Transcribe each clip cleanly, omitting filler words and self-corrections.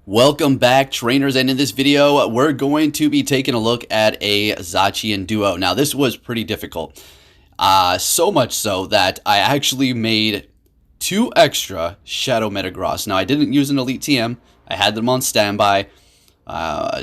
Welcome back, trainers, and in this video we're going to be taking a look at a Zacian duo. Now this was pretty difficult, so much so that I actually made 2 extra Shadow Metagross. Now I didn't use an Elite TM, I had them on standby,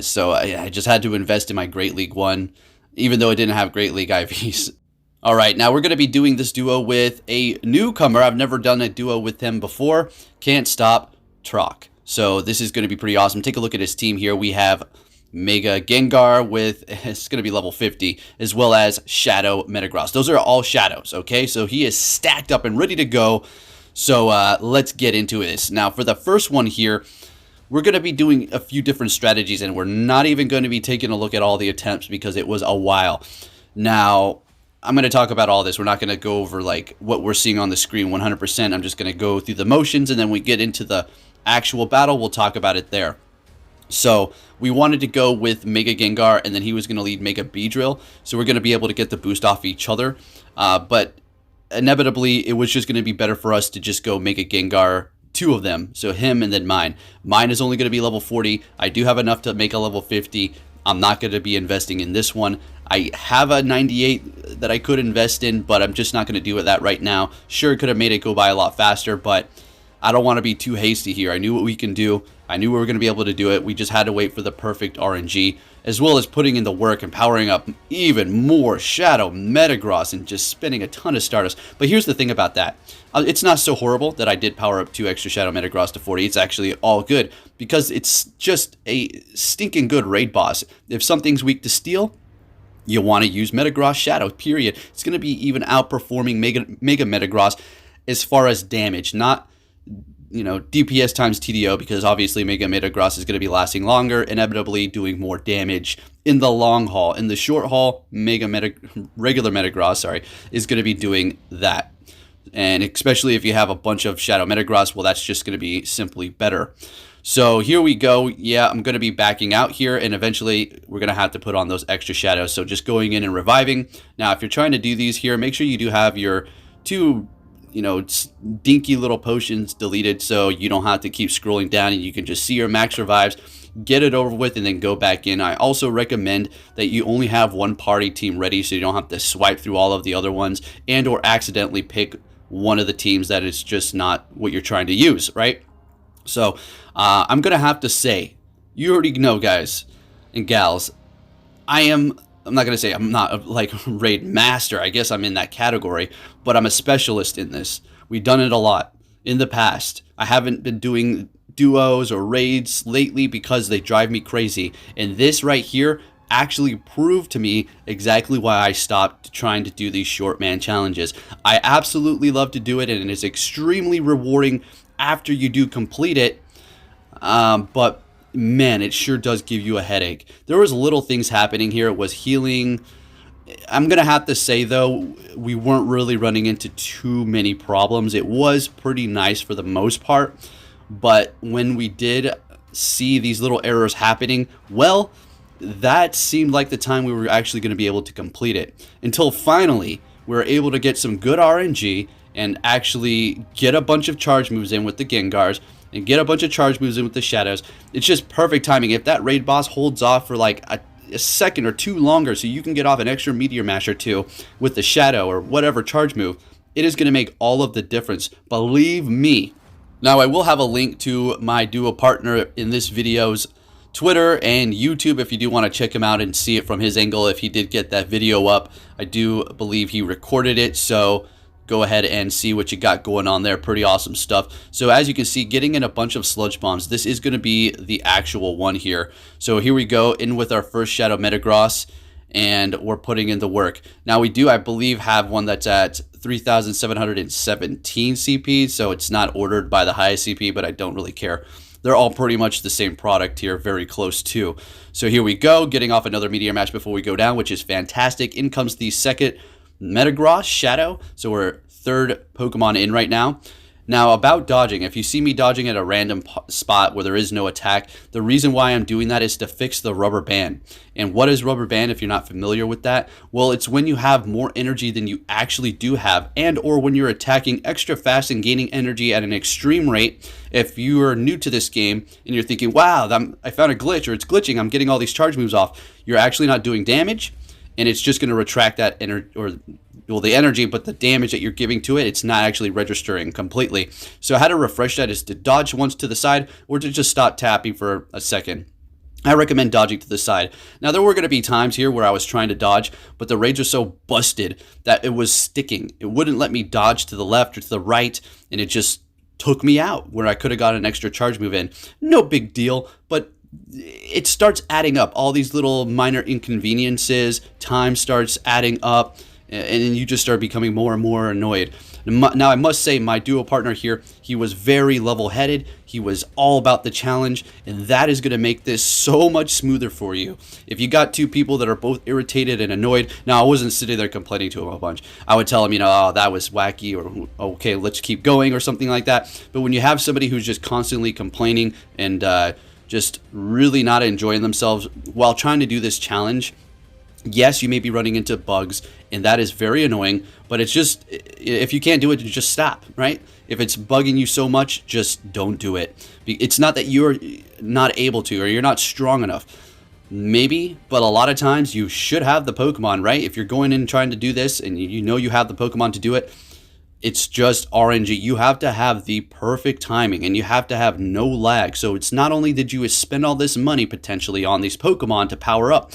so I just had to invest in my Great League 1, even though it didn't have Great League IVs. Alright, now we're going to be doing this duo with a newcomer. I've never done a duo with him before, CantStopTrock. So this is going to be pretty awesome. Take a look at his team here. We have Mega Gengar with, it's going to be level 50, as well as Shadow Metagross. Those are all shadows, okay? So he is stacked up and ready to go. So let's get into this. Now for the first one here, we're going to be doing a few different strategies, and we're not even going to be taking a look at all the attempts because it was a while. Now, I'm going to talk about all this. We're not going to go over like what we're seeing on the screen 100%. I'm just going to go through the motions, and then we get into the actual battle, we'll talk about it there. So we wanted to go with Mega Gengar, and then he was going to lead Mega Beedrill, so we're going to be able to get the boost off each other, but inevitably it was just going to be better for us to just go Mega Gengar, 2 of them, so him and then mine. Mine is only going to be level 40. I do have enough to make a level 50. I'm not going to be investing in this one. I have a 98 that I could invest in, but I'm just not going to do that right now. Sure, it could have made it go by a lot faster, but I don't want to be too hasty here. I knew what we can do. I knew we were going to be able to do it. We just had to wait for the perfect RNG, as well as putting in the work and powering up even more Shadow Metagross and just spending a ton of Stardust. But here's the thing about that. It's not so horrible that I did power up 2 extra Shadow Metagross to 40. It's actually all good because it's just a stinking good raid boss. If something's weak to steel, you want to use Metagross Shadow, period. It's going to be even outperforming Mega Metagross as far as damage, not DPS times TDO, because obviously Mega Metagross is going to be lasting longer, inevitably doing more damage in the long haul. In the short haul, regular Metagross, is going to be doing that. And especially if you have a bunch of Shadow Metagross, well, that's just going to be simply better. So here we go. Yeah, I'm going to be backing out here, and eventually we're going to have to put on those extra shadows. So just going in and reviving. Now, if you're trying to do these here, make sure you do have your 2 dinky little potions deleted, so you don't have to keep scrolling down and you can just see your max revives, get it over with, and then go back in. I also recommend that you only have 1 party team ready, so you don't have to swipe through all of the other ones and or accidentally pick one of the teams that is just not what you're trying to use, right? So I'm gonna have to say, you already know, guys and gals, I'm not going to say I'm not like raid master. I guess I'm in that category, but I'm a specialist in this. We've done it a lot in the past. I haven't been doing duos or raids lately because they drive me crazy. And this right here actually proved to me exactly why I stopped trying to do these short man challenges. I absolutely love to do it, and it is extremely rewarding after you do complete it. But man, it sure does give you a headache. There was little things happening here. It was healing. I'm going to have to say, though, we weren't really running into too many problems. It was pretty nice for the most part. But when we did see these little errors happening, well, that seemed like the time we were actually going to be able to complete it. Until finally, we were able to get some good RNG and actually get a bunch of charge moves in with the Gengars, and get a bunch of charge moves in with the shadows. It's just perfect timing. If that raid boss holds off for like a second or 2 longer, so you can get off an extra meteor mash or 2 with the shadow or whatever charge move, it is going to make all of the difference. Believe me. Now, I will have a link to my duo partner in this video's Twitter and YouTube if you do want to check him out and see it from his angle. If he did get that video up, I do believe he recorded it, so go ahead and see what you got going on there. Pretty awesome stuff. So as you can see, getting in a bunch of sludge bombs, this is going to be the actual one here. So here we go in with our first Shadow Metagross, and we're putting in the work. Now we do, I believe, have one that's at 3,717 CP, so it's not ordered by the highest CP, but I don't really care. They're all pretty much the same product here, very close to. So here we go, getting off another meteor match before we go down, which is fantastic. In comes the second Metagross Shadow, so we're 3rd Pokemon in right now. Now, about dodging, if you see me dodging at a random spot where there is no attack, the reason why I'm doing that is to fix the rubber band. And what is rubber band if you're not familiar with that? Well, it's when you have more energy than you actually do have, and or when you're attacking extra fast and gaining energy at an extreme rate. If you are new to this game and you're thinking, wow, I found a glitch, or it's glitching, I'm getting all these charge moves off, you're actually not doing damage, and it's just going to retract that the energy, but the damage that you're giving to it, it's not actually registering completely. So how to refresh that is to dodge once to the side, or to just stop tapping for a second. I recommend dodging to the side. Now, there were going to be times here where I was trying to dodge, but the raids are so busted that it was sticking. It wouldn't let me dodge to the left or to the right, and it just took me out where I could have got an extra charge move in. No big deal, but it starts adding up. All these little minor inconveniences, time starts adding up, and then you just start becoming more and more annoyed. Now, I must say, my duo partner here, he was very level-headed. He was all about the challenge, and that is going to make this so much smoother for you. If you got two people that are both irritated and annoyed, now I wasn't sitting there complaining to him a bunch. I would tell him, oh, that was wacky, or okay, let's keep going, or something like that. But when you have somebody who's just constantly complaining and just really not enjoying themselves while trying to do this challenge, yes, you may be running into bugs, and that is very annoying, but it's just, if you can't do it, just stop, right? If it's bugging you so much, just don't do it. It's not that you're not able to, or you're not strong enough. Maybe, but a lot of times you should have the Pokemon, right? If you're going in trying to do this, and you know you have the Pokemon to do it, it's just RNG. You have to have the perfect timing, and you have to have no lag. So it's not only did you spend all this money potentially on these Pokemon to power up,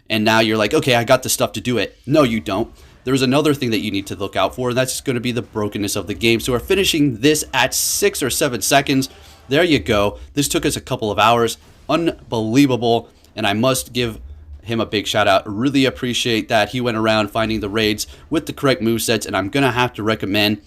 and now you're like, okay, I got the stuff to do it. No, you don't. There's another thing that you need to look out for, and that's going to be the brokenness of the game. So we're finishing this at 6 or 7 seconds. There you go. This took us a couple of hours. Unbelievable. And I must give him a big shout out. Really appreciate that. He went around finding the raids with the correct movesets, and I'm going to have to recommend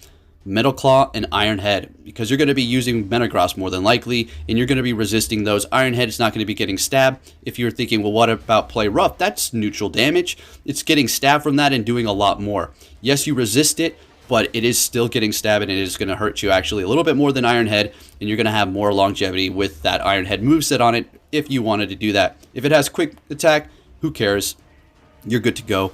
Metal Claw and Iron Head, because you're going to be using Metagross more than likely, and you're going to be resisting those. Iron Head is not going to be getting stabbed. If you're thinking, well, what about Play Rough? That's neutral damage. It's getting stabbed from that and doing a lot more. Yes, you resist it, but it is still getting stabbed, and it is going to hurt you actually a little bit more than Iron Head, and you're going to have more longevity with that Iron Head moveset on it if you wanted to do that. If it has quick attack, who cares? You're good to go,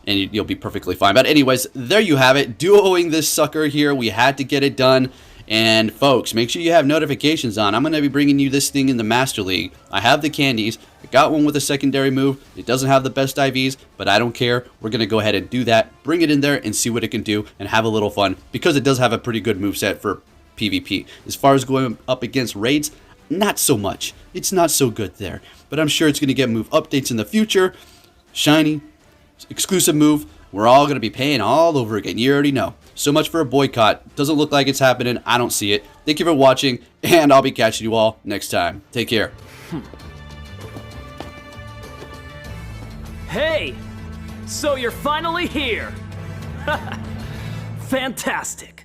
and you'll be perfectly fine. But anyways, there you have it. Duoing this sucker here. We had to get it done. And folks, make sure you have notifications on. I'm going to be bringing you this thing in the Master League. I have the candies. I got one with a secondary move. It doesn't have the best IVs, but I don't care. We're going to go ahead and do that. Bring it in there and see what it can do and have a little fun, because it does have a pretty good moveset for PvP. As far as going up against raids, not so much. It's not so good there. But I'm sure it's going to get move updates in the future. Shiny, exclusive move. We're all going to be paying all over again. You already know. So much for a boycott. Doesn't look like it's happening. I don't see it. Thank you for watching, and I'll be catching you all next time. Take care. Hey! So you're finally here! Fantastic!